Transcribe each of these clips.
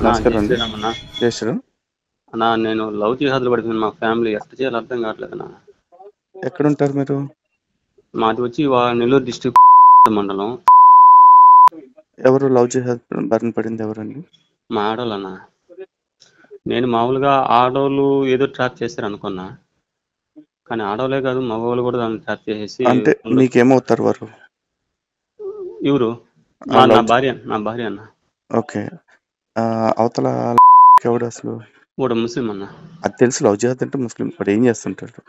అన్నా జై నమస్కారం అండి. శ్రీరామ్ అన్నా. జై శ్రీరామ్. అన్నా నేను లవ్ జిహాద్లో పడిపోయింది మా ఫ్యామిలీ ఎట్ట చేయాలో అర్థం కావట్లేదు అన్న. ఎక్కడుంటారు మీరు? మాది వచ్చి నెల్లూరు డిస్టిక్ మండలం. ఎవరు లవ్ జిహాద్ బారిన పడింది ఎవరండి? మా ఆడోళ్ళు అన్న. నేను మామూలుగా ఆడోళ్ళు ఏదో ట్రాప్ చేశారు అనుకున్నా, కానీ ఆడోళ్ళే కాదు మగవాళ్ళు కూడా దాన్ని ట్రాప్ చేసేసి అంటే మీకేమవుతారు వారు? ఎవరు? ఆ నా లవ్ భార్య అన్న. ఓకే. అవతల ఎవడు అసలు? వాడు ముస్లిం అన్న. అది తెలుసు, లవ్ జిహాద్ అంటే ముస్లిం. వాడు ఏం చేస్తుంటాడు?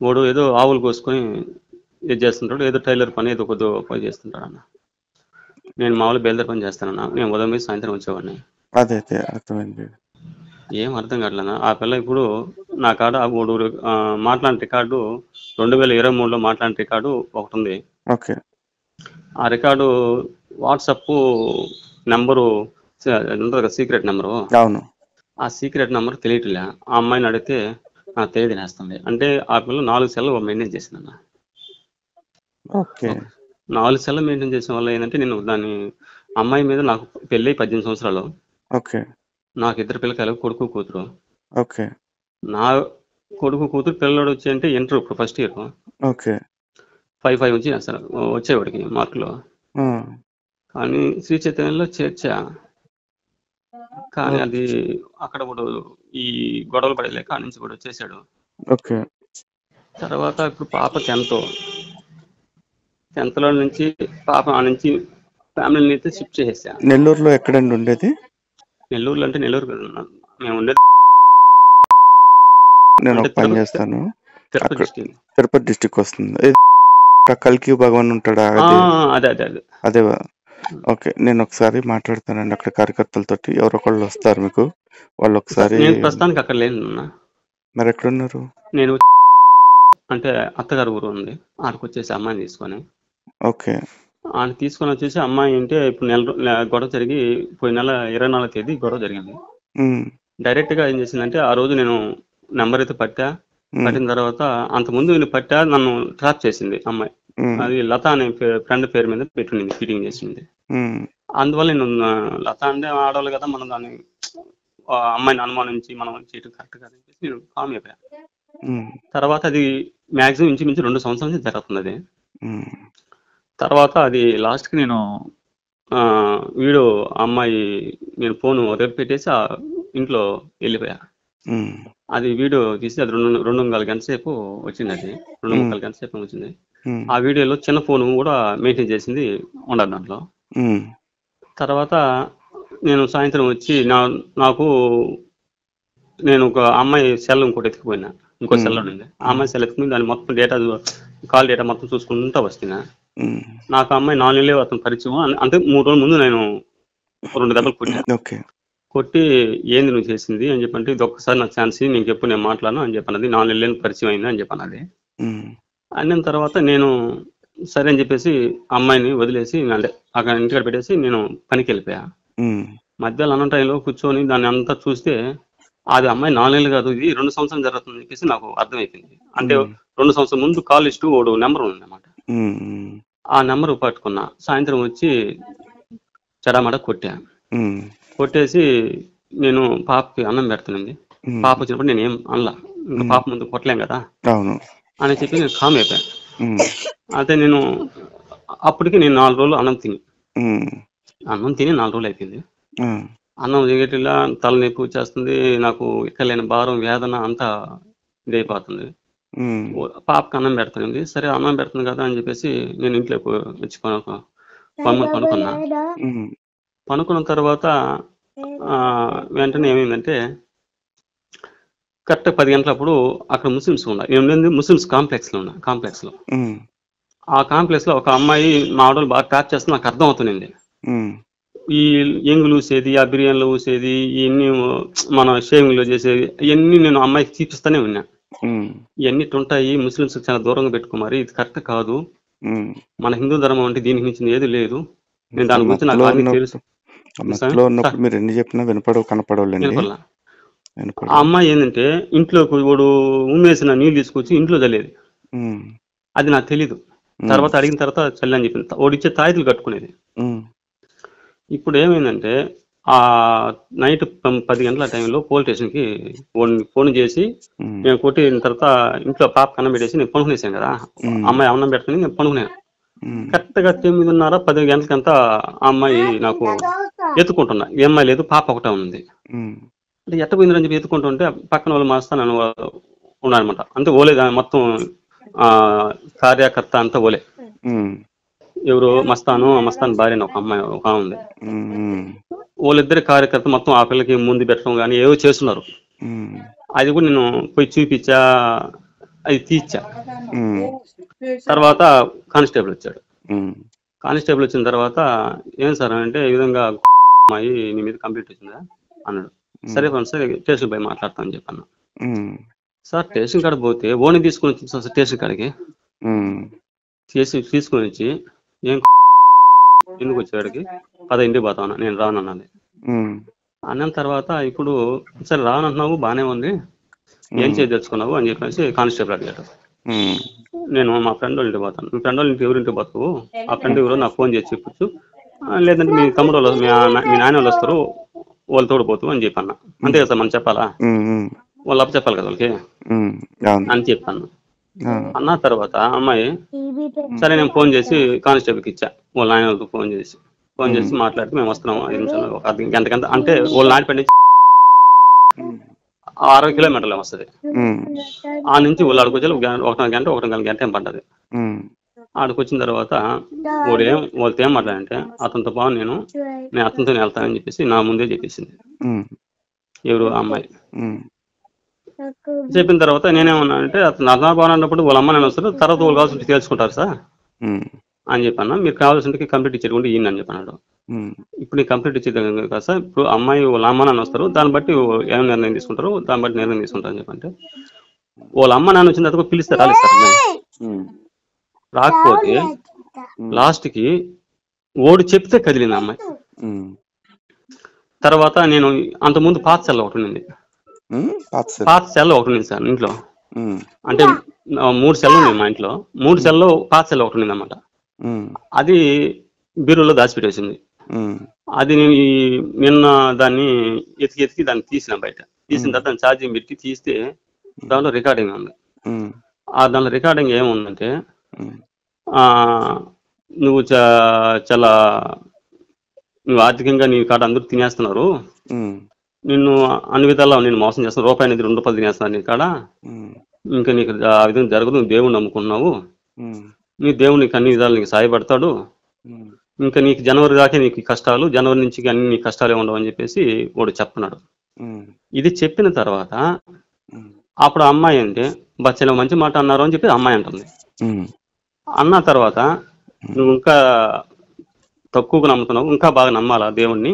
వాడు ఏదో ఆవులు కోసుకొని ఇది చేస్తుంటాడు, ఏదో టైలర్ పని ఏదో కొద్దిగా పని చేస్తుంటాడు అన్న. నేను మామూలు బేల్దార్ పని చేస్తానన్నా. నేను ఉదయం మీద సాయంత్రం వచ్చేవాడిని. అదే అర్థమైంది. ఏం అర్థం కావట్లేనా ఆ పిల్ల ఇప్పుడు నా కాడ మాట్లాడిన రికార్డు 2023లో మాట్లాడిన రికార్డు ఒకటి ఉంది. ఓకే. ఆ రికార్డు వాట్సాప్ నెంబరు ఉంటుంది, సీక్రెట్ నెంబరు. అవును. ఆ సీక్రెట్ నెంబర్ తెలియట్లే. ఆ అమ్మాయిని అడిగితే నాకు తెలియదునేస్తుంది. అంటే ఆ పిల్ల 4 సెల్లు మెయింటైన్ చేసిందన్న. ఓకే. 4 సెల్లు మెయింటైన్ చేసిన వల్ల ఏంటంటే నేను దాన్ని అమ్మాయి మీద నాకు పెళ్ళి 18 సంవత్సరాలు. ఓకే. నాకు 2 పిల్లకాయలు, కొడుకు కూతురు. ఓకే. నా కొడుకు కూతురు పిల్లడు వచ్చి అంటే ఇంటర్ ఇప్పుడు ఫస్ట్ ఇయర్. ఓకే. 5 వచ్చి అసలు వచ్చేవాడికి మార్కులు. కానీ శ్రీ చైతన్యంలో చేర్చా, కానీ అది అక్కడ కూడా ఈ గొడవలు పడలేక ఆ నుంచి కూడా వచ్చేసాడు. ఓకే. తర్వాత ఇప్పుడు పాప 10th లో నుంచి పాప ఆ నుంచి ఫ్యామిలీని అయితే షిఫ్ట్ చేసేసా. నెల్లూరులో ఎక్కడండి ఉండేది? నెల్లూరులో అంటే నెల్లూరు కదా మేము ఉండేది. నేను ఒక పని చేస్తాను, తిరుపతి డిస్టిక్ వస్తుంది. కల్కి భగవాన్ ఉంటాడా? అదే. ఓకే, నేను ఒకసారి మాట్లాడతానండి అక్కడ కార్యకర్తలతోటి. ఎవరొకళ్ళు వస్తారు మీకు, వాళ్ళు ఒకసారి. నేను ప్రస్తుతానికి అక్కడ లేను. మరి ఎక్కడున్నారు? నేను అంటే అత్తగారు ఊరు ఉంది, ఆడికి వచ్చేసి అమ్మాయిని తీసుకొని. ఓకే. ఆయన తీసుకొని వచ్చేసి అమ్మాయి అంటే ఇప్పుడు గొడవ జరిగి పోయిన నెల 24వ తేదీ గొడవ జరిగింది. డైరెక్ట్ గా ఏం చేసిందంటే ఆ రోజు నేను నెంబర్ అయితే పట్టిన తర్వాత అంతకుముందు నేను నన్ను ట్రాప్ చేసింది అమ్మాయి. అది లత అనే ఫ్రెండ్ పేరు మీద పెట్టుకుంది, ఫీటింగ్ చేసింది. అందువల్ల నేను లత అంటే ఆడవాళ్ళు కదా, మనం దాన్ని అమ్మాయిని అనుమానించి మనం చేయటం కరెక్ట్ కాదని చెప్పేసి నేను కామ్ అయిపోయా. తర్వాత అది మ్యాక్సిమం ఇంచుమించు 2 సంవత్సరాల నుంచి జరుగుతుంది అది. తర్వాత అది లాస్ట్కి నేను వీడియో అమ్మాయి నేను ఫోన్ రేపు పెట్టేసి ఆ ఇంట్లో వెళ్ళిపోయా. అది వీడియో తీసి అది 2.25 గంటల సేపు వచ్చింది. అది 2.25 గంటల సేపు వచ్చింది. ఆ వీడియోలో చిన్న ఫోన్ కూడా మెయింటైన్ చేసింది ఉండదు దాంట్లో. తర్వాత నేను సాయంత్రం వచ్చి నేను ఒక అమ్మాయి సెల్ ఇంకోటి ఎత్తుకుపోయినా, ఇంకో సెల్ ఉంది. ఆ అమ్మాయి సెల్ ఎత్తుకుని దాన్ని మొత్తం డేటా, కాల్ డేటా మొత్తం చూసుకుంటూ వస్తున్నా. నాకు అమ్మాయి 4 నెలలే అతను పరిచయం. అంటే 3 రోజుల ముందు నేను 2 దెబ్బలు కొట్టి ఏంది నువ్వు చేసింది అని చెప్పంటే, ఇది ఒక్కసారి నాకు ఛాన్స్ నీకు ఎప్పుడు నేను మాట్లాడను అని చెప్పన్నది. 4 నెలలు పరిచయం అయింది అని చెప్పన్నది. అన్న తర్వాత నేను సరే అని చెప్పేసి అమ్మాయిని వదిలేసి అక్కడ ఇంటికాడ పెట్టేసి నేను పనికి వెళ్ళిపోయా. మధ్యాహ్నం అన్న టైంలో కూర్చొని దాన్ని అంతా చూస్తే అది అమ్మాయి 4 నెలలు కాదు, ఇది 2 సంవత్సరాలు జరుగుతుందని చెప్పేసి నాకు అర్థమైపోయింది. అంటే 2 సంవత్సరాల ముందు కాల్ లిస్టు ఓడు నెంబర్ ఉంది అన్నమాట. ఆ నెంబర్ పట్టుకున్నా. సాయంత్రం వచ్చి చెడామడ కొట్టేసి నేను పాపకి అన్నం పెడుతుంది. పాప వచ్చినప్పుడు నేను ఏం అనలా, ఇంకా పాప ముందు కొట్టలేం కదా అని చెప్పి నేను కామ్ అయిపోయాను. అయితే నేను అప్పటికి నేను 4 రోజులు అన్నం తిని 4 రోజులు అయిపోయింది. అన్నం దిగేటిలా తల నొప్పి వచ్చేస్తుంది, నాకు ఎక్కలేని భారం, వేదన అంతా ఇదైపోతుంది. పాపకి అన్నం పెడుతుంది. సరే అన్నం పెడుతుంది కదా అని చెప్పేసి నేను ఇంట్లో వచ్చి పనుకున్న తర్వాత వెంటనే ఏమైందంటే కరెక్ట్ 10 గంటలప్పుడు అక్కడ ముస్లిమ్స్ ఉన్నారు. ఏమైంది, ముస్లిమ్స్ కాంప్లెక్స్లో ఆ కాంప్లెక్స్లో ఒక అమ్మాయి మా ఆడవాళ్ళు బాగా ట్రాప్ చేస్తే నాకు అర్థం అవుతుంది. ఈ ఎంగులు ఊసేది, ఆ బిర్యానీలో ఊసేది, ఇవన్నీ మన షేవింగ్లో చేసేది, ఇవన్నీ నేను అమ్మాయికి చూపిస్తూనే ఉన్నా. ఇవన్నీ ఉంటాయి, ముస్లిమ్స్ చాలా దూరంగా పెట్టుకోమారి, ఇది కరెక్ట్ కాదు, మన హిందూ ధర్మం అంటే దీనికి మించింది ఏది లేదు. నేను దాని గురించి నాకు అన్ని తెలుసు. మీరు ఎన్ని చెప్పినా వినపడవు, కనపడవులేండి. ఆ అమ్మాయి ఏంటంటే ఇంట్లోకి వాడు ఉమ్మేసిన నీళ్ళు తీసుకొచ్చి ఇంట్లో చల్లేది. అది నాకు తెలీదు. తర్వాత అడిగిన తర్వాత చల్లని చెప్పింది. వాడు ఇచ్చే తాయితులు కట్టుకునేది. ఇప్పుడు ఏమైందంటే ఆ నైట్ 10 గంటల టైంలో పోలీస్ స్టేషన్కి ఫోన్ చేసి నేను కొట్టిన తర్వాత ఇంట్లో పాప అన్నం పెట్టేసి నేను పనుకునేసాను కదా, అమ్మాయి అన్నం పెట్టుకుని నేను పనుకున్నాను. కరెక్ట్గా 9:30 10 గంటలకంతా ఆ అమ్మాయి నాకు ఎత్తుకుంటున్నా, ఈ అమ్మాయి లేదు పాప ఒకటే ఉంది. అంటే ఎట్ట పోయిందని చెప్పి ఎత్తుకుంటుంటే పక్కన వాళ్ళు మస్తాను ఉన్నారనమాట. అంతే ఓలే మొత్తం కార్యకర్త అంతా ఓలే. ఎవరు మస్తాన్ భార్య ఒక అమ్మాయి ఒక ఉంది. వాళ్ళిద్దరి కార్యకర్త మొత్తం ఆ పిల్లకి ముందు పెట్టడం కానీ ఏవో చేస్తున్నారు. అది కూడా నేను పోయి చూపించా, అది తీర్చా. తర్వాత కానిస్టేబుల్ వచ్చాడు. కానిస్టేబుల్ వచ్చిన తర్వాత ఏం సార్ అంటే ఈ విధంగా అమ్మాయి నీ మీద కంప్లీట్ వచ్చిందా అన్నాడు. సరే సార్ స్టేషన్ పోయి మాట్లాడతామని చెప్పాను. సార్ స్టేషన్ కాడ పోతే ఓని తీసుకుని వచ్చింది సార్ స్టేషన్ కాడికి తీసుకుని వచ్చి ఏం ఎందుకు వచ్చేవాడికి 10 ఇంటికి పోతాను నేను రానన్నది. అన్న తర్వాత ఇప్పుడు సరే రానంటున్నావు బాగానే ఉంది, ఏం చేయదలుచుకున్నావు అని చెప్పేసి కానిస్టేబుల్ అడిగాడు. నేను మా ఫ్రెండ్ వాళ్ళ ఇంటికి పోతాను. మీ ఫ్రెండ్ వాళ్ళ ఇంటికి ఎవరింటికి పోతావు, ఆ ఫ్రెండ్ ఎవరో నాకు ఫోన్ చేసి చెప్పచ్చు, లేదంటే మీ తమ్ముడు వాళ్ళు మీ నాయన వాళ్ళు వస్తారు వాళ్ళు తోడిపోతావు అని చెప్పన్నా. అంతే కదా సార్ మనం చెప్పాలా, వాళ్ళు అప్పు చెప్పాలి కదా వాళ్ళకి అని చెప్పాను. అన్న తర్వాత అమ్మాయి సరే నేను ఫోన్ చేసి కానిస్టేబుల్కి ఇచ్చా, వాళ్ళ నాయన వాళ్ళకి ఫోన్ చేసి మాట్లాడితే మేము వస్తున్నాము 5 నిమిషాలు ఒక గంట అంటే వాళ్ళ నాటిపడి నుంచి 60 కిలోమీటర్లు వస్తుంది. ఆ నుంచి వాళ్ళు ఆడికొచ్చి 1 గంట ఏం పడ్డది. ఆడికి వచ్చిన తర్వాత వాళ్ళతో ఏం మాట్లాడంటే అతనితో బాగా నేను అతనితో వెళ్తానని చెప్పేసి నా ముందే చెప్పేసింది ఎవరు అమ్మాయి. చెప్పిన తర్వాత నేనేమన్నా అంటే అతను అర్థం అన్నప్పుడు వాళ్ళ అమ్మ నేను వస్తారు, తర్వాత వాళ్ళు కావాల్సి తెలుసుకుంటారు సార్ అని చెప్పాను. మీరు కావాల్సింటే కంప్లీట్ ఇచ్చేటువంటి ఈయన అని చెప్పన్నాడు. ఇప్పుడు నీకు కంప్లీట్ ఇచ్చేది కదా సార్, ఇప్పుడు అమ్మాయి వాళ్ళ అమ్మ నాన్న వస్తారు, దాన్ని బట్టి ఏం నిర్ణయం తీసుకుంటారు దాన్ని బట్టి నిర్ణయం తీసుకుంటారు అని చెప్పంటే వాళ్ళ అమ్మ నాన్న వచ్చిన తర్వాత పిలిస్తే రాలేదు సార్ అమ్మాయి. రాకపోతే లాస్ట్కి ఓడి చెప్తే కదిలింది అమ్మాయి. తర్వాత నేను అంతకుముందు పాత సెల్ ఒకటి ఉంది సార్ ఇంట్లో, అంటే 3 సెల్లు ఉన్నాయి మా ఇంట్లో. 3 సెల్లో పాత సెల్ ఒకటి ఉంది అన్నమాట. అది బీరులో దాచిపెట్టేసింది. అది నేను నిన్న దాన్ని ఎతికి దాన్ని తీసిన బయట. తీసిన తర్వాత దాన్ని ఛార్జింగ్ పెట్టి తీస్తే దాంట్లో రికార్డింగ్ ఉంది. దాంట్లో రికార్డింగ్ ఏముందంటే నువ్వు చాలా నువ్వు ఆర్థికంగా నీ కాడ అందరూ తినేస్తున్నారు, నిన్ను అన్ని విధాలా నేను మోసం చేస్తాను, రూపాయి అనేది 2 రూపాయలు తినేస్తున్నాను నీ కాడ, ఇంకా నీకు ఆ విధంగా జరగదు, నువ్వు దేవుడిని నమ్ముకున్నావు, నీ దేవుడు నీకు అన్ని విధాలు నీకు సాయపడతాడు, ఇంకా నీకు జనవరి దాకే నీకు కష్టాలు, జనవరి నుంచి అన్ని నీకు కష్టాలే ఉండవు అని చెప్పేసి వాడు చెప్తున్నాడు. ఇది చెప్పిన తర్వాత అప్పుడు అమ్మాయి అంటే చాలా మంచి మాట అన్నారు అని చెప్పి అమ్మాయి అంటుంది. అన్న తర్వాత నువ్వు ఇంకా తక్కువగా నమ్ముతున్నావు, ఇంకా బాగా నమ్మాలా దేవుణ్ణి,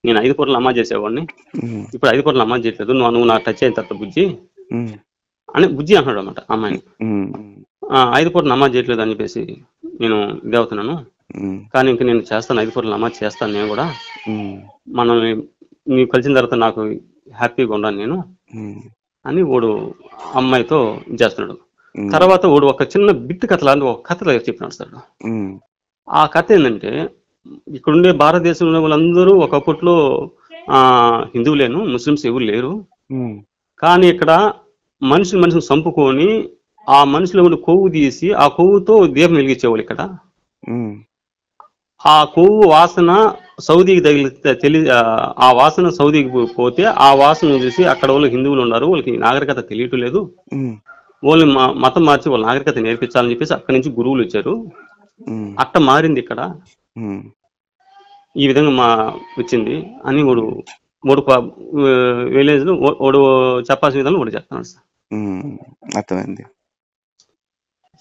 నేను 5 పూటలు నమాజ్ చేసేవాడిని, ఇప్పుడు 5 పూటలు నమాజ్ చేయట్లేదు, నువ్వు నాకు టచ్ అయిన తర్వాత బుజ్జి అని బుజ్జి అంటున్నాడు అనమాట అమ్మాయిని. 5 పూటలు నమాజ్ చేయట్లేదు అని చెప్పేసి నేను ఇదవుతున్నాను, కానీ ఇంక నేను చేస్తాను, 5 పూటలు నమాజ్ చేస్తాను నేను కూడా, మనం నీకు కలిసిన తర్వాత నాకు హ్యాపీగా ఉన్నాను నేను అని వాడు అమ్మాయితో చేస్తున్నాడు. తర్వాత వాడు ఒక చిన్న బిట్ కథ లాంటి ఒక కథ చెప్పినాడు సార్. ఆ కథ ఏంటంటే ఇక్కడుండే భారతదేశంలో వాళ్ళందరూ ఒకప్పట్లో హిందువులేను, ముస్లిమ్స్ ఎవరు లేరు, కానీ ఇక్కడ మనిషిని చంపుకొని ఆ మనిషిలో ఉండి కొవ్వు తీసి ఆ కొవ్వుతో దీపం వెలిగించేవాళ్ళు. ఇక్కడ ఆ కొవ్వు వాసన సౌదీకి తగిలితే ఆ వాసన సౌదీకి పోతే ఆ వాసన చూసి అక్కడ వాళ్ళు హిందువులు ఉన్నారు, వాళ్ళకి నాగరికత తెలియటం లేదు, వాళ్ళని మతం మార్చి వాళ్ళ నాగరికత నేర్పించాలని చెప్పేసి అక్కడి నుంచి గురువులు వచ్చారు, అట్ట మారింది ఇక్కడ, ఈ విధంగా వచ్చింది అని వాడు విలేజ్ లో వాడు చెప్పాల్సిన విధంగా వాడు చెప్తున్నాడు సార్. అర్థమైంది.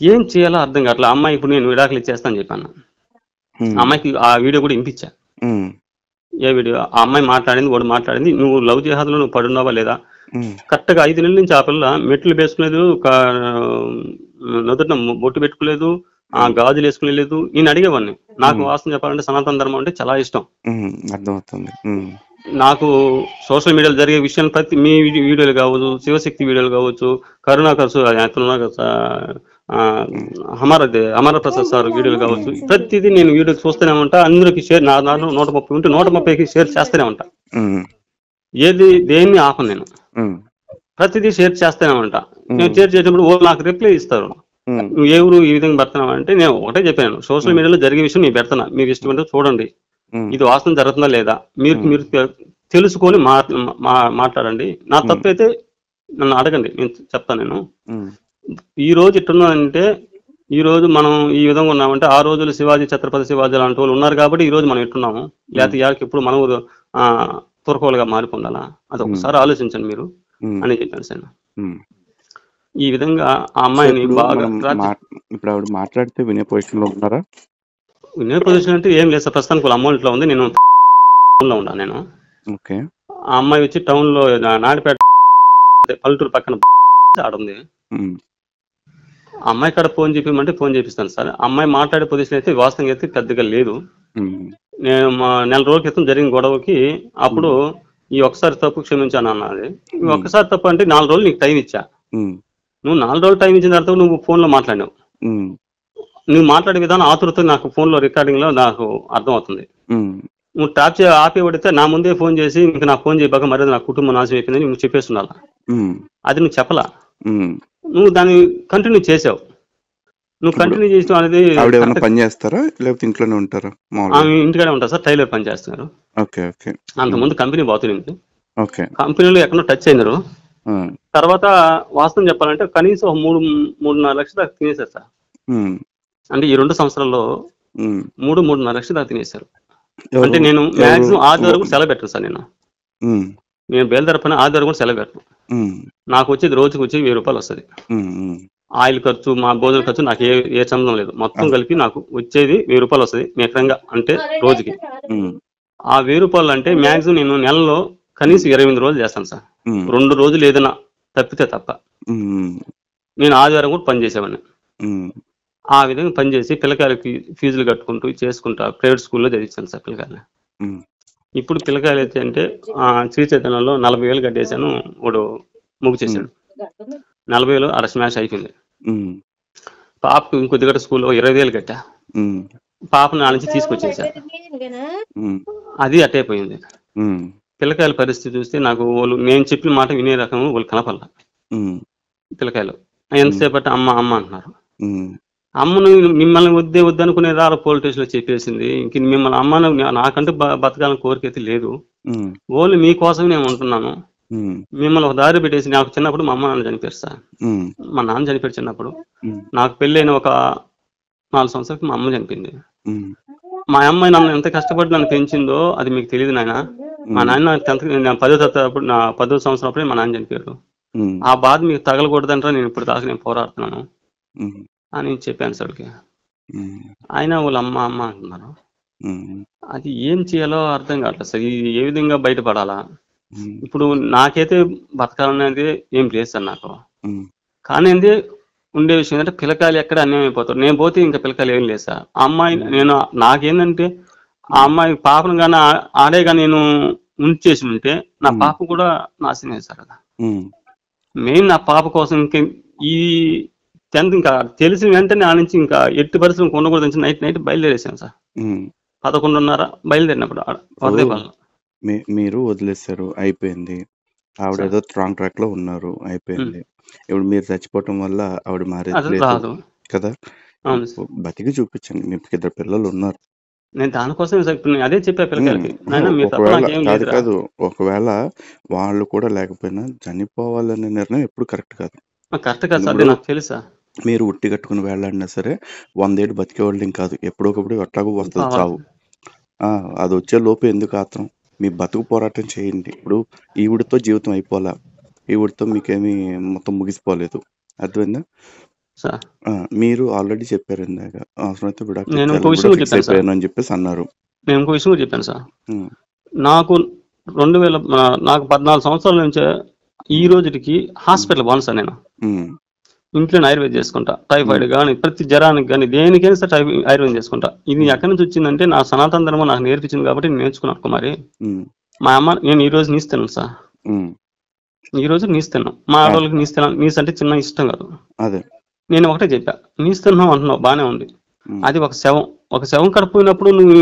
ఏం చేయాలో అర్థం కావట్లేదు. అమ్మాయి ఇప్పుడు నేను విడాకులు ఇచ్చేస్తాను చెప్పాను, అమ్మాయికి ఆ వీడియో కూడా వినిపించా. ఏ వీడియో? ఆ అమ్మాయి మాట్లాడింది, వాడు మాట్లాడింది, నువ్వు లవ్ జిహాద్లో నువ్వు పడున్నావా లేదా, కరెక్ట్ గా 5 నెలల నుంచి ఆ పిల్ల మెట్లు వేసుకులేదు, నొదట బొట్టు పెట్టుకోలేదు, గాజులు వేసుకునేలేదు. నేను అడిగేవాడిని, నాకు వాస్తవం చెప్పాలంటే సనాతన ధర్మం అంటే చాలా ఇష్టం, అర్థమవుతుంది. నాకు సోషల్ మీడియాలో జరిగే విషయాలు ప్రతి మీ వీడియోలు కావచ్చు, శివశక్తి వీడియోలు కావచ్చు, కరుణాకర్సు అమర ప్రసాద్ సార్ వీడియోలు కావచ్చు, ప్రతిదీ నేను వీడియో చూస్తూనే ఉంటా. అందరికి షేర్, నా దాంట్లో 130 ఉంటే 130కి షేర్ చేస్తూనే ఉంటా. ఏది దేన్ని ఆపను నేను, ప్రతిదీ షేర్ చేస్తూనే ఉంటా. నేను షేర్ చేసినప్పుడు వాళ్ళు నాకు రిప్లై ఇస్తారు, నువ్వు ఏ ఊరు ఈ విధంగా పెడుతున్నావు అంటే నేను ఒకటే చెప్పాను, సోషల్ మీడియాలో జరిగే విషయం నేను పెడుతున్నా, మీకు ఇష్టం చూడండి, ఇది వాస్తవం జరుగుతుందా లేదా మీరు తెలుసుకొని మాట్లాడండి. నా తప్పు అయితే నన్ను అడగండి, నేను చెప్తాను. నేను ఈ రోజు ఇట్టున్నానంటే, ఈ రోజు మనం ఈ విధంగా ఉన్నామంటే ఆ రోజులు శివాజీ, ఛత్రపతి శివాజీ లాంటి వాళ్ళు ఉన్నారు కాబట్టి ఈ రోజు మనం ఎట్టున్నాము. లేకపోతే యాడికి ఇప్పుడు మనం తురకోలుగా మారిపోండాలా, అది ఒకసారి ఆలోచించండి మీరు అని చెప్పాను సార్. ఈ విధంగా ఆ అమ్మాయిని బాగా ఇప్పుడు ఆవిడ మాట్లాడితే వినే పొజిషన్ లో ఉన్నారా? వినే పొజిషన్ అంటే ఏం లేదు సార్, ప్రస్తుతానికి వాళ్ళ అమ్మ ఇంట్లో ఉంది, నేను లో ఉన్నా. నేను ఆ అమ్మాయి వచ్చి టౌన్ లో నాడిపేట పల్లెటూరు పక్కన ఆడుంది. ఆ అమ్మాయి కాడ ఫోన్ చెప్పమంటే ఫోన్ చేపిస్తాను సార్. అమ్మాయి మాట్లాడే పొజిషన్ అయితే వాస్తవంగా అయితే పెద్దగా లేదు. నేను నెల రోజుల క్రితం జరిగిన గొడవకి అప్పుడు ఈ ఒక్కసారి తప్పు క్షమించాను అన్నది. ఈ ఒక్కసారి తప్పు అంటే 4 రోజులు నీకు టైం ఇచ్చా, నువ్వు 4 రోజులు టైం ఇచ్చిన తర్వాత నువ్వు ఫోన్ లో మాట్లాడినావు. నువ్వు మాట్లాడే విధానం ఆతురతో నాకు ఫోన్ లో రికార్డింగ్ లో నాకు అర్థం అవుతుంది. నువ్వు ట్యాప్ ఆపి పడితే నా ముందే ఫోన్ చేసి ఇంకా నాకు ఫోన్ చేయబాక మరి నా కుటుంబం నాశనం అయిపోయిందని నువ్వు చెప్పేస్తున్నావు. అది నువ్వు చెప్పలా, నువ్వు దాన్ని కంటిన్యూ చేసావు. నువ్వు కంటిన్యూ చేసావు అనేది. పని చేస్తారా లేకపోతే ఇంట్లోనే ఉంటారా? ఇంటికానే ఉంటారు సార్, టైలర్ పని చేస్తున్నారు. అంతకుముందు కంపెనీ బాగుతుంది, కంపెనీలో ఎక్కడో టచ్ అయినారు. తర్వాత వాస్తవం చెప్పాలంటే కనీసం 3-3.5 లక్షలు దాకా తినేశారు సార్. అంటే ఈ 2 సంవత్సరాల్లో 3-3.5 లక్షలు దాకా తినేశారు. అంటే నేను మాక్సిమం ఆదివారం కూడా సెలవు పెట్టను సార్. నేను బయలుదేరపైన ఆదివారం కూడా సెలవు పెట్టను. నాకు వచ్చేది రోజుకి వచ్చి 1000 రూపాయలు వస్తుంది. ఆయిల్ ఖర్చు, మా భోజన ఖర్చు నాకు ఏ సంబంధం లేదు. మొత్తం కలిపి నాకు వచ్చేది 1000 రూపాయలు వస్తుంది నికరంగా, అంటే రోజుకి. ఆ 1000 రూపాయలు అంటే మాక్సిమం నేను నెలలో కనీసం 28 రోజులు చేస్తాను సార్. 2 రోజులు ఏదైనా తప్పితే తప్ప. నేను ఆదివారం కూడా పని చేసేవాడిని. ఆ విధంగా పనిచేసి పిల్లకాయలకి ఫీజులు కట్టుకుంటూ చేసుకుంటా ప్రైవేట్ స్కూల్లో చదివించాను సార్ పిల్లకాయలు. ఇప్పుడు పిల్లకాయలు అయితే అంటే శ్రీ చైతన్యంలో 40,000 కట్టేశాను. వాడు ముగ్గు చేశాడు, 40,000 అర స్మాష్ అయిపోయింది. పాపకు ఇంకొద్ది గట్ట స్కూల్లో 20,000 కట్టా. పాపను నా నుంచి తీసుకొచ్చేసా, అది అట్టయిపోయింది. పిల్లకాయల పరిస్థితి చూస్తే నాకు వాళ్ళు నేను చెప్పిన మాట వినే రకం వాళ్ళు కనపడలా. పిల్లకాయలు ఎంతసేపటి అమ్మ అమ్మ అంటున్నారు. అమ్మను మిమ్మల్ని వద్దనుకునే రారు పోలీస్ స్టేషన్ లో చెప్పేసింది. ఇంక మిమ్మల్ని అమ్మను నాకంటూ బతకాలని కోరికైతే లేదు, ఓన్లీ మీకోసం నేను ఉంటున్నాను. మిమ్మల్ని ఒక దారి పెట్టేసి, నాకు చిన్నప్పుడు మా అమ్మ నాన్న చనిపోయారు సార్. మా నాన్న చనిపోయారు చిన్నప్పుడు. నాకు పెళ్ళైన ఒక 4 సంవత్సరాలకి మా అమ్మ చనిపోయింది. మా అమ్మాయి నన్ను ఎంత కష్టపడి నన్ను పెంచిందో అది మీకు తెలియదు నాయన. మా నాన్న 10వ సంవత్సరం అప్పుడే మా నాన్న చనిపోయారు. ఆ బాధ మీకు తగలకూడదంటారా నేను ఇప్పుడు దాకా నేను పోరాడుతున్నాను అని చెప్పాను సార్కి. ఆయన వాళ్ళ అమ్మ అమ్మ అంటున్నారు. అది ఏం చేయాలో అర్థం కావట్లేదు సార్. ఇది ఏ విధంగా బయటపడాలా? ఇప్పుడు నాకైతే బతకాలనేది ఏం లేదు సార్ నాకు. కానీ ఏంటి ఉండే విషయం ఏంటంటే పిల్లకాయలు ఎక్కడ అన్యాయం అయిపోతారు. నేను పోతే ఇంకా పిల్లకాయలు ఏం లేదు సార్. ఆ అమ్మాయి నాకేంటంటే ఆ అమ్మాయి పాపను కానీ ఆడే కానీ నేను ఉంచేసి ఉంటే నా పాప కూడా నాశనం సార్. కదా మెయిన్ నా పాప కోసం ఇంకా ఈ 10th ఇంకా తెలిసిన వెంటనే ఆ నుంచి ఇంకా ఎట్టి పరిస్థితులు ఉండకూడదు. Night బయలుదేరేసాను sir. 11:30 బయలుదేరినప్పుడు మీరు వదిలేశారు, అయిపోయింది. ఆవిడ ఏదో రాంగ్ ట్రాక్ లో ఉన్నారు, అయిపోయింది. ఇప్పుడు మీరు చచ్చిపోవటం వల్ల ఆవిడ మారేది కదా. బతికి చూపించండి, మీకు 2 పిల్లలు ఉన్నారు. నేను దానికోసం అదే చెప్పా పిల్లలకి. కాదు, ఒకవేళ వాళ్ళు కూడా లేకపోయినా చనిపోవాలనే నిర్ణయం ఎప్పుడు కరెక్ట్ కాదు. కరెక్ట్ కాదు సార్, నాకు తెలుసా. మీరు ఉట్టి కట్టుకుని వేళ్ళాడినా సరే 100 ఏళ్ళు బతికేవాళ్ళం కాదు. ఎప్పుడొకప్పుడు ఎట్లాగో వస్తుంది చావు. అది వచ్చే లోపు ఎందుకు ఆత్రం? మీ బతుకు పోరాటం చేయండి. ఇప్పుడు ఈవిడితో జీవితం అయిపోలా, ఈవిడితో మీకేమీ మొత్తం ముగిసిపోలేదు, అర్థమైందా? మీరు ఆల్రెడీ చెప్పారు ఇందాక అవసరమైతే అయిపోయాను అని చెప్పేసి అన్నారు. నేను ఇంకో విషయం చెప్పాను సార్. నాకు 14 సంవత్సరాల నుంచే ఈ రోజుకి హాస్పిటల్ బాను సార్. నేను ఇంట్లో ఆయుర్వేదం చేసుకుంటా. టైఫాయిడ్ కానీ ప్రతి జ్వరానికి కానీ దేనికైనా సార్ ఆయుర్వేదం చేసుకుంటా. ఇది ఎక్కడి నుంచి వచ్చిందంటే నా సనాతన ధర్మం నాకు నేర్పించింది కాబట్టి నేను నేర్చుకున్నాను కుమారి. మా అమ్మ నేను ఈ రోజు నీస్తాను సార్, ఈ రోజు నీస్తాను. మా ఆడవాళ్ళకి నీస్తాను. నీస్ అంటే చిన్న ఇష్టం కాదు. నేను ఒకటే చెప్పా, నీస్తున్నావు అంటున్నావు బాగానే ఉంది, ఉమ్, అది ఒక శవం కడిపోయినప్పుడు నువ్వు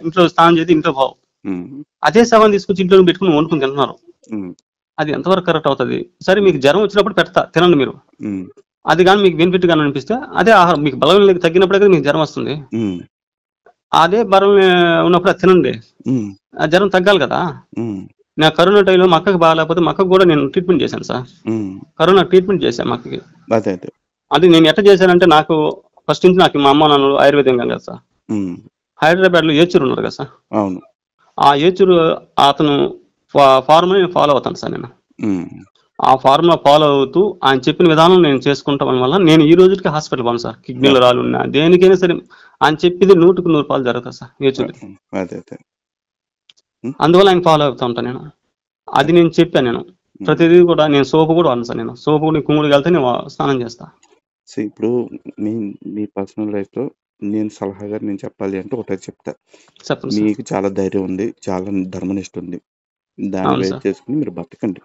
ఇంట్లో స్నానం చేసి ఇంట్లో పోవు, ఉమ్, అదే శవం తీసుకొచ్చి ఇంట్లో పెట్టుకుని వండుకుని తింటున్నారు, ఉమ్, అది ఎంతవరకు కరెక్ట్ అవుతుంది? సరే మీకు జ్వరం వచ్చినప్పుడు పెడతా తినండి మీరు, ఉమ్, అది కానీ మీకు బెనిఫిట్ కానీ అనిపిస్తే అదే ఆహారం, మీకు బలం తగ్గినప్పుడే కదా మీకు జ్వరం వస్తుంది, ఉమ్, అదే బలం ఉన్నప్పుడు అది తినండి, ఉమ్, ఆ జ్వరం తగ్గాలి కదా. ఉమ్, నా కరోనా టైంలో మా అక్కకి బాగాలేకపోతే మా అక్కకు కూడా నేను ట్రీట్మెంట్ చేశాను సార్, ఉమ్. కరోనా ట్రీట్మెంట్ చేశాను మా అక్కకి. అదే అదే. అది నేను ఎట్లా చేశానంటే, నాకు ఫస్ట్ నుంచి నాకు మా అమ్మ నాన్నలు ఆయుర్వేదం కదా సార్, ఉమ్, హైదరాబాద్లో ఏచూరు ఉన్నారు కదా సార్, అవును. ఆ ఏచూరు అతను ఫార్ములా నేను ఫాలో అవుతాను సార్. నేను ఉమ్, ఆ ఫార్ములా ఫాలో అవుతూ ఆయన చెప్పిన విధానం నేను చేసుకుంటాం వల్ల నేను ఈ రోజుకి హాస్పిటల్ పోను సార్, కిడ్నీలో అదే రాళ్ళు ఉన్నా దేనికైనా సరే ఆయన చెప్పింది 100% జరుగుతుంది సార్ ఏచూరు. అదే అదే. ఉమ్, అందువల్ల ఆయన ఫాలో అవుతూ ఉంటాను నేను. అది నేను చెప్పాను, నేను ఉమ్. ప్రతిదీ కూడా నేను సోపు కూడా వాడను సార్, నేను సోపు కూడా కుంగుడికి వెళ్తే నేను స్నానం చేస్తా. సో ఇప్పుడు మీ మీ పర్సనల్ లైఫ్లో నేను సలహాగా నేను చెప్పాలి అంటే ఒకటే చెప్తా. చెప్పండి సార్. మీకు చాలా ధైర్యం ఉంది, చాలా ధర్మనిష్ట ఉంది, దాన్ని అవును బేస్ సార్. చేసుకుని మీరు బతకండి.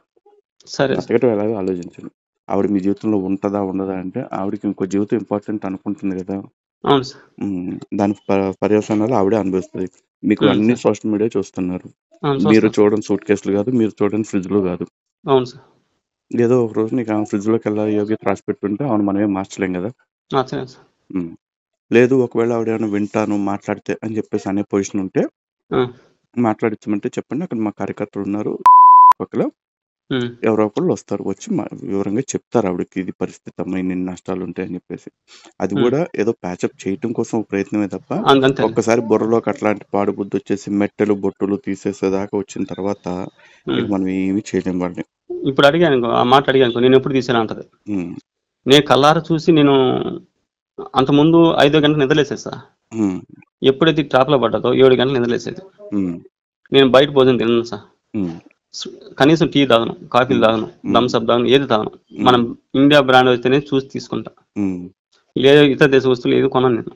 సరే సార్. బతకటం ఎలాగో ఆలోచించండి. ఆవిడ మీ జీవితంలో ఉంటుందా ఉండదా అంటే ఆవిడకి ఇంకో జీవితం ఇంపార్టెంట్ అనుకుంటుంది కదా. అవును సార్. దాని పర్యవసానాలు ఆవిడే అనుభవిస్తుంది. మీకు అన్ని సార్. సోషల్ మీడియా చూస్తున్నారు. అవును మీరు చూస్తాను సార్. చూడని సూట్ కేసులు కాదు, మీరు చూడని ఫ్రిడ్జ్లు కాదు. అవును సార్. ఏదో ఒక రోజు నీకు ఆమె ఫ్రిడ్జ్లోకి వెళ్ళాలి యోగ్యత రాసి పెట్టుంటే అవును మనం ఏం మార్చలేం కదా. సరే సార్. ఉమ్. లేదు ఒకవేళ ఆవిడ ఏమైనా వింటాను మాట్లాడితే అని చెప్పేసి అనే పొజిషన్ ఉంటే మాట్లాడించమంటే చెప్పండి, అక్కడ మా కార్యకర్తలు ఉన్నారు పక్కలో, ఎవరో ఒకళ్ళు వస్తారు, వచ్చి వివరంగా చెప్తారు ఆవిడకి ఇది పరిస్థితి అమ్మా, ఇన్ని నష్టాలు ఉంటాయి అని చెప్పేసి. అది కూడా ఏదో ప్యాచప్ చేయటం కోసం ఒక ప్రయత్నమే తప్ప అంతే. ఒక్కసారి బుర్రలోకి అట్లాంటి పాడు బుద్ధి వచ్చేసి మెట్టెలు బొట్టులు తీసేసేదాకా వచ్చిన తర్వాత ఇక మనం ఏమి చేయలేం వాళ్ళని. ఇప్పుడు అడిగాను, ఆ మాట అడిగాను, నేను ఎప్పుడు తీసాను అంటది. ఉమ్, నేను కళ్ళారా చూసి నేను అంతకుముందు 5 గంటలకు నిద్రలేసేది సార్, ఉమ్, ఎప్పుడైతే ట్రాప్లో పడ్డదో 7 గంటలకు నిద్రలేసేది. ఉమ్, నేను బయట భోజనం తిన్నాను సార్, ఉమ్, కనీసం టీ తాగను, కాఫీలు తాగను, థమ్స్అప్ తాగను, ఏది తాగను. మనం ఇండియా బ్రాండ్ వస్తేనే చూసి తీసుకుంటా, లేదు ఇతర దేశ వస్తువులు ఏది కొనను నేను.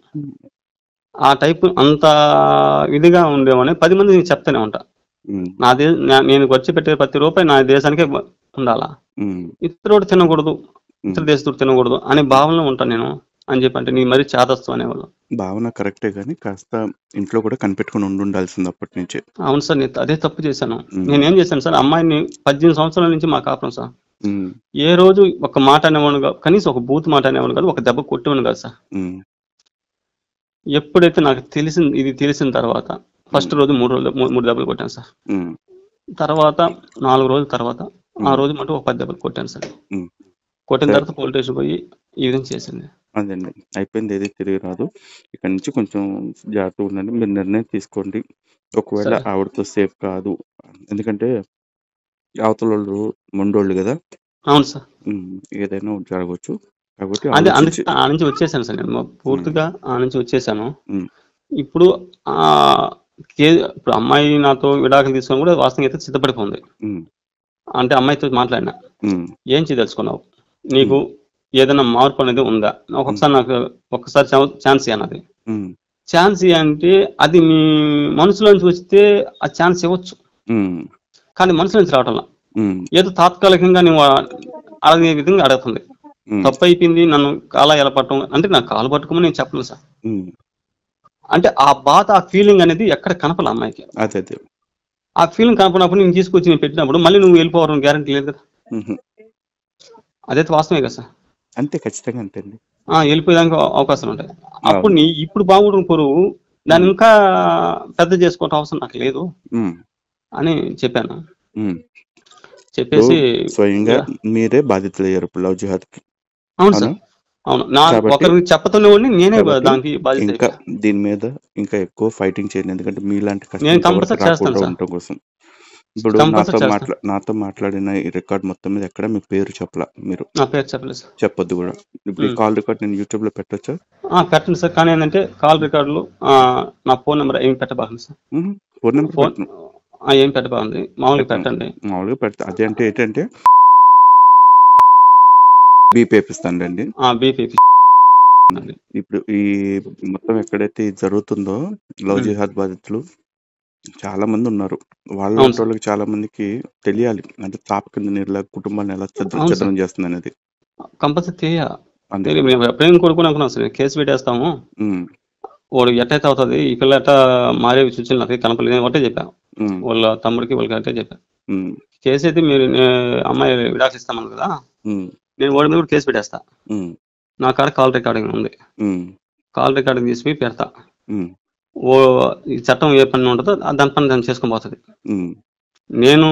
ఆ టైప్ అంత ఇదిగా ఉండేవాడిని. 10 మంది నేను చెప్తానే ఉంటా, నేను ఖర్చు పెట్టే ప్రతి రూపాయి నా దేశానికే ఉండాలా, ఇతరుడు తినకూడదు, ఇతర దేశస్తుడు తినకూడదు అనే భావనలో ఉంటాను నేను అని చెప్పి. అంటే నీ మరీ చేదస్తు అనేవాళ్ళు. భావన కరెక్టే కానీ కాస్త ఇంట్లో కూడా కనిపెట్టుకుని ఉండాల్సింది అప్పటి నుంచే. అవును సార్, నేను అదే తప్పు చేశాను. నేనేం చేశాను సార్, అమ్మాయిని 18 సంవత్సరాల నుంచి మా కాపురం సార్, ఏ రోజు ఒక మాట అనేవాడు కాదు, కనీసం ఒక బూత్ మాట అనేవాడు కాదు, ఒక దెబ్బ కొట్టేవాడు కాదు సార్. ఎప్పుడైతే నాకు ఇది తెలిసిన తర్వాత ఫస్ట్ రోజు 3 దెబ్బలు కొట్టాను సార్. తర్వాత 4 రోజుల తర్వాత ఆ రోజు మటు ఒక 10 దెబ్బలు కొట్టాను సార్. కొట్టిన తర్వాత పోలీస్ స్టేషన్ పోయి ఈ విధంగా చేసింది. అదండి, అయిపోయింది, ఏది తిరిగి రాదు. ఇక్కడ నుంచి కొంచెం జాగ్రత్తగా ఉండండి, మీరు నిర్ణయం తీసుకోండి. ఒకవేళ ఆవిడతో సేఫ్ కాదు, ఎందుకంటే అవతల వాళ్ళు మొండోళ్ళు కదా. అవును సార్. ఏదైనా జరగవచ్చు కాబట్టి అందుకే ఆ నుంచి వచ్చేసాను సార్, నేను పూర్తిగా ఆ నుంచి వచ్చేసాను. ఇప్పుడు అమ్మాయి నాతో విడాకులు తీసుకొని కూడా వాస్తవంగా అయితే సిద్ధపడిపోయింది. అంటే అమ్మాయితో మాట్లాడినా, ఏం చేయదలుచుకున్నావు, నీకు ఏదైనా మార్పు అనేది ఉందా, ఒక్కసారి ఛాన్స్ అన్నది. ఛాన్స్ అంటే అది నీ మనసులోంచి వస్తే ఆ ఛాన్స్ ఇవ్వచ్చు, కానీ మనసు నుంచి రావటంలా ఏదో తాత్కాలికంగా నువ్వు అడిగే విధంగా అడుగుతుంది. తప్పు అయిపోయింది, నన్ను కాలా ఎలా పట్టడం అంటే నాకు కాలు పట్టుకోమని నేను చెప్పలేదు సార్. అంటే ఆ బాధ, ఆ ఫీలింగ్ అనేది ఎక్కడ కనపల అమ్మాయికి. ఆ ఫీలింగ్ కనపడినప్పుడు నేను తీసుకొచ్చి నేను పెట్టినప్పుడు మళ్ళీ నువ్వు వెళ్ళిపోవడం గ్యారంటీ లేదు కదా. అదైతే వాస్తవమే కదా సార్. అంతే, ఖచ్చితంగా అంతే. వెళ్ళిపోయేదానికి అవకాశాలు ఉంటాయి. అప్పుడు ఇప్పుడు బాగుంటుంది పొరుగు, దాన్ని ఇంకా పెద్ద చేసుకోవటం అవసరం నాకు లేదు అని చెప్పాను. చెప్పేసి స్వయంగా మీరే బాధితులయ్యారు లవ్ జిహాద్కి. అవును సార్, అవును. ఒకరికి చెప్పతోనే నేనే దానికి బాధ్యత. ఇంకా దీని మీద ఇంకా ఎక్కువ ఫైటింగ్ చేయండి, ఎందుకంటే మీలాంటి కష్టం ఉండటం కోసం. ఇప్పుడు నాతో మాట్లాడిన ఈ రికార్డ్ మొత్తం మీద ఎక్కడ మీ పేరు చెప్పలా, మీరు నా పేరు చెప్పలేదు సార్, చెప్పొద్దు కూడా. ఇప్పుడు ఈ కాల్ రికార్డ్ నేను యూట్యూబ్ లో పెట్టొచ్చా? పెట్టండి సార్, కానీ ఏంటంటే కాల్ రికార్డులు నా ఫోన్ నెంబర్ ఏం పెట్టబాకండి సార్. ఫోన్ నెంబర్ ఏం పెట్టబాకండి, మామూలుగా పెట్టండి. మామూలుగా పెడతా. అదేంటే ఏంటంటే బీపీ వేపిస్తానండి. ఇప్పుడు ఈ మొత్తం ఎక్కడైతే జరుగుతుందో లవ్ జిహాద్ బాధితులు చాలా మంది ఉన్నారు, వాళ్ళకి చాలా మందికి తెలియాలి. అంటే తాప కింద నీళ్ళ కుటుంబాన్ని ఎలా చదరం చేస్తుంది అనేది కంపల్సరీ అంతే తెలియదు, మేము ఎప్పుడైనా కొడుకుని అనుకున్నాం అసలు కేసు పెట్టేస్తాము, ఉమ్, వాడు ఎట్టయితే అవుతుంది, ఈ పిల్ల ఎట్టా మారే సూచనలు నాకు కనపడలేదు, ఒకటే చెప్పాను ఉమ్, వాళ్ళ తమ్ముడికి వాళ్ళకి అంటే చెప్పాను. ఉమ్, కేసు అయితే మీరు అమ్మాయి విడాకులు ఇస్తామన్నారు కదా, ఉమ్, నేను వాడి మీద కూడా కేసు పెట్టేస్తా, ఉమ్, నా కాడ కాల్ రికార్డింగ్ ఉంది, ఉమ్, కాల్ రికార్డింగ్ తీసిపోయి పెడతా, ఉమ్, ఓ ఈ చట్టం ఏ పని ఉంటుందో దాని పని దాన్ని చేసుకొని పోతుంది. ఉమ్, నేను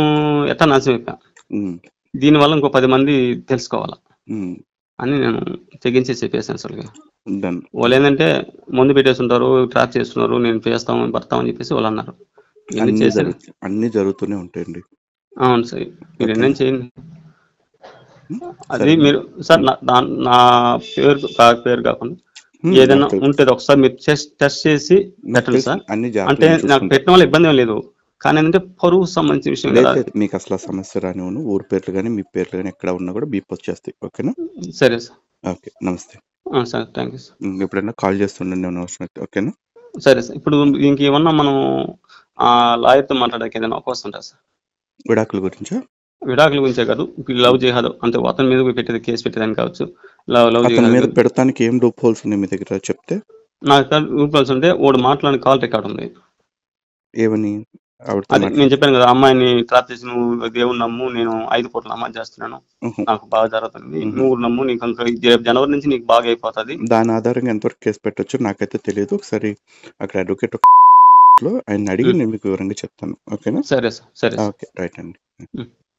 ఎట్టా నాశనం అయిపోయా, ఉమ్, దీనివల్ల ఇంకో 10 మంది తెలుసుకోవాలా ఉమ్, అని నేను తెగించి చెప్పేసాను అసలుగా. డన్. వాళ్ళు ఏంటంటే ముందు పెట్టేస్తుంటారు, ట్రాప్ చేస్తున్నారు, నేను చేస్తాం భర్తామని చెప్పేసి వాళ్ళు అన్నారు. ఇవన్నీ చేశాను. అన్ని జరుగుతూనే ఉంటాయండి. అవును సార్, మీరు ఓకేనా? ఎన్నేం చేయండి. అది సరే మీరు సార్ నా పేరు కాకుండా ఏదైనా ఉంటుంది ఒకసారి మీరు టెస్ట్ చేసి పెట్టండి సార్. అన్ని అంటే జాగ్రత్తలు నాకు పెట్టిన వల్ల ఇబ్బంది ఏం లేదు, కానీ ఏంటంటే పరువు సంబంధించిన విషయం కదా. లేదు, మీకు అసలు ఆ సమస్య రానివ్వను. ఊరు పేర్లు కానీ మీ పేర్లు కానీ ఎక్కడ ఉన్నా కూడా బీప్ వచ్చేస్తాయి. ఓకేనా? సరే సార్. ఓకే, నమస్తే సార్, థ్యాంక్ యూ సార్. ఎప్పుడైనా కాల్ చేస్తుండండి ఏమైనా అవసరం అయితే. ఓకేనా? సరే సార్. ఇప్పుడు ఇంకేమన్నా మనం లాయర్తో మాట్లాడడానికి ఏదైనా అవకాశం ఉంటుంది సార్? విడాకుల గురించా? విడాకుల గురించే కాదు, లవ్ జిహాద్ అంటే అతని మీద పెట్టేది కేసు పెట్టేదాన్ని కావచ్చు. లవ్ అతని మీద జిహాద్ పెడతానికి ఏం లూప్ హోల్స్ ఉన్నాయి మీ దగ్గర చెప్తే? నాకు రూపాయలు ఉంటే వాడు మాట్లాడిన కాల్ రికార్డ్ ఉంది. ఏమని ఆవిడతో అది నేను చెప్పాను కదా, అమ్మాయిని ట్రాప్ చేసి నువ్వు దేవుడు నమ్ము, నేను 5 కోట్ల నమ్మకం చేస్తున్నాను, నాకు బాగా జరుగుతుంది, నువ్వు నమ్ము, నీకు జనవరి నుంచి నీకు బాగా అయిపోతుంది. దాని ఆధారంగా ఎంతవరకు కేసు పెట్టొచ్చు నాకైతే తెలియదు. ఒకసారి అక్కడ అడ్వకేట్ లో ఆయన అడిగి నేను మీకు వివరంగా చెప్తాను. ఓకేనా? సరే సార్. సరే. ఓకే, రైట్ అండి.